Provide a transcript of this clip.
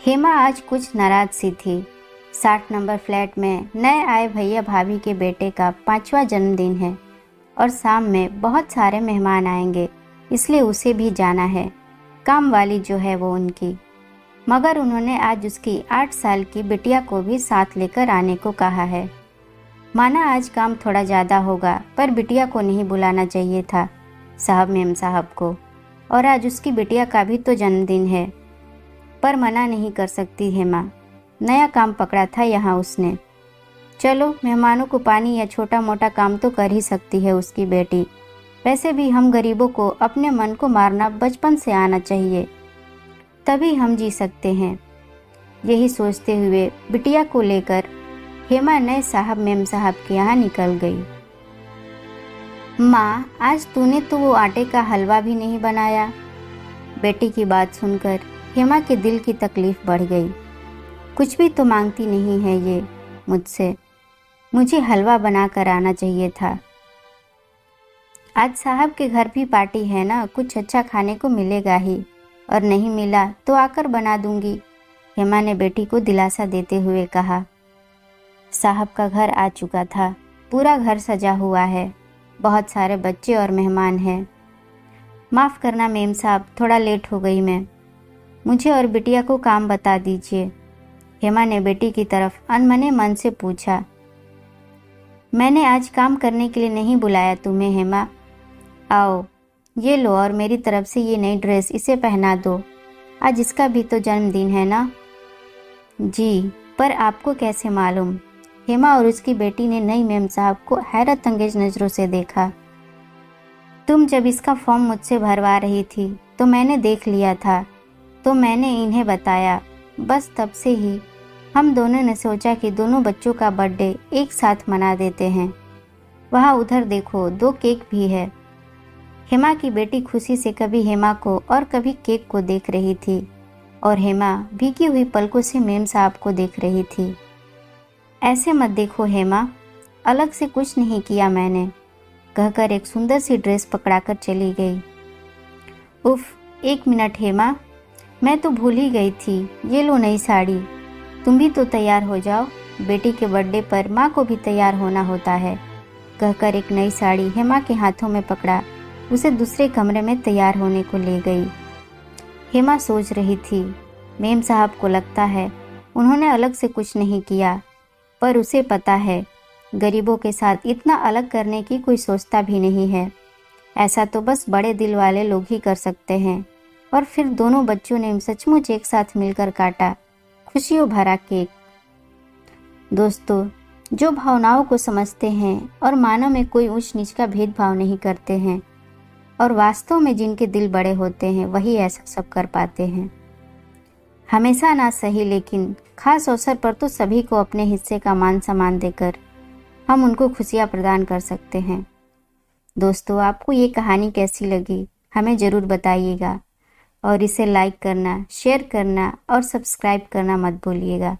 हेमा आज कुछ नाराज सी थी। 60 नंबर फ्लैट में नए आए भैया भाभी के बेटे का 5वां जन्मदिन है और शाम में बहुत सारे मेहमान आएंगे, इसलिए उसे भी जाना है। काम वाली जो है वो उनकी, मगर उन्होंने आज उसकी 8 साल की बिटिया को भी साथ लेकर आने को कहा है। माना आज काम थोड़ा ज़्यादा होगा, पर बिटिया को नहीं बुलाना चाहिए था, साहब मेम साहब को। और आज उसकी बिटिया का भी तो जन्मदिन है, पर मना नहीं कर सकती हेमा। नया काम पकड़ा था यहाँ उसने। चलो, मेहमानों को पानी या छोटा मोटा काम तो कर ही सकती है उसकी बेटी। वैसे भी हम गरीबों को अपने मन को मारना बचपन से आना चाहिए, तभी हम जी सकते हैं। यही सोचते हुए बिटिया को लेकर हेमा नए साहब मेम साहब के यहाँ निकल गई। माँ, आज तूने तो वो आटे का हलवा भी नहीं बनाया। बेटी की बात सुनकर हेमा के दिल की तकलीफ बढ़ गई। कुछ भी तो मांगती नहीं है ये मुझसे, मुझे हलवा बना कर आना चाहिए था। आज साहब के घर भी पार्टी है ना, कुछ अच्छा खाने को मिलेगा ही, और नहीं मिला तो आकर बना दूंगी, हेमा ने बेटी को दिलासा देते हुए कहा। साहब का घर आ चुका था। पूरा घर सजा हुआ है, बहुत सारे बच्चे और मेहमान हैं। माफ़ करना मेम साहब, थोड़ा लेट हो गई मैं। मुझे और बिटिया को काम बता दीजिए, हेमा ने बेटी की तरफ अनमने मन से पूछा। मैंने आज काम करने के लिए नहीं बुलाया तुम्हें हेमा। आओ, ये लो, और मेरी तरफ से ये नई ड्रेस इसे पहना दो। आज इसका भी तो जन्मदिन है ना। जी, पर आपको कैसे मालूम? हेमा और उसकी बेटी ने नई मेम साहब को हैरत अंगेज नज़रों से देखा। तुम जब इसका फॉर्म मुझसे भरवा रही थी तो मैंने देख लिया था, तो मैंने इन्हें बताया। बस तब से ही हम दोनों ने सोचा कि दोनों बच्चों का बर्थडे एक साथ मना देते हैं। वहाँ उधर देखो, 2 केक भी है। हेमा की बेटी खुशी से कभी हेमा को और कभी केक को देख रही थी, और हेमा भीगी हुई पलकों से मेम साहब को देख रही थी। ऐसे मत देखो हेमा, अलग से कुछ नहीं किया मैंने, कहकर एक सुंदर सी ड्रेस पकड़ाकर चली गई। उफ, 1 मिनट हेमा, मैं तो भूल ही गई थी। ये लो नई साड़ी, तुम भी तो तैयार हो जाओ, बेटी के बर्थडे पर माँ को भी तैयार होना होता है, कहकर एक नई साड़ी हेमा के हाथों में पकड़ा उसे दूसरे कमरे में तैयार होने को ले गई। हेमा सोच रही थी, मेम साहब को लगता है उन्होंने अलग से कुछ नहीं किया, पर उसे पता है गरीबों के साथ इतना अलग करने की कोई सोचता भी नहीं है। ऐसा तो बस बड़े दिल वाले लोग ही कर सकते हैं। और फिर दोनों बच्चों ने सचमुच एक साथ मिलकर काटा खुशियों भरा केक। दोस्तों, जो भावनाओं को समझते हैं और मानव में कोई ऊंच नीच का भेदभाव नहीं करते हैं, और वास्तव में जिनके दिल बड़े होते हैं, वही ऐसा सब कर पाते हैं। हमेशा ना सही, लेकिन खास अवसर पर तो सभी को अपने हिस्से का मान सम्मान देकर हम उनको खुशियाँ प्रदान कर सकते हैं। दोस्तों, आपको ये कहानी कैसी लगी हमें ज़रूर बताइएगा, और इसे लाइक करना, शेयर करना और सब्सक्राइब करना मत भूलिएगा।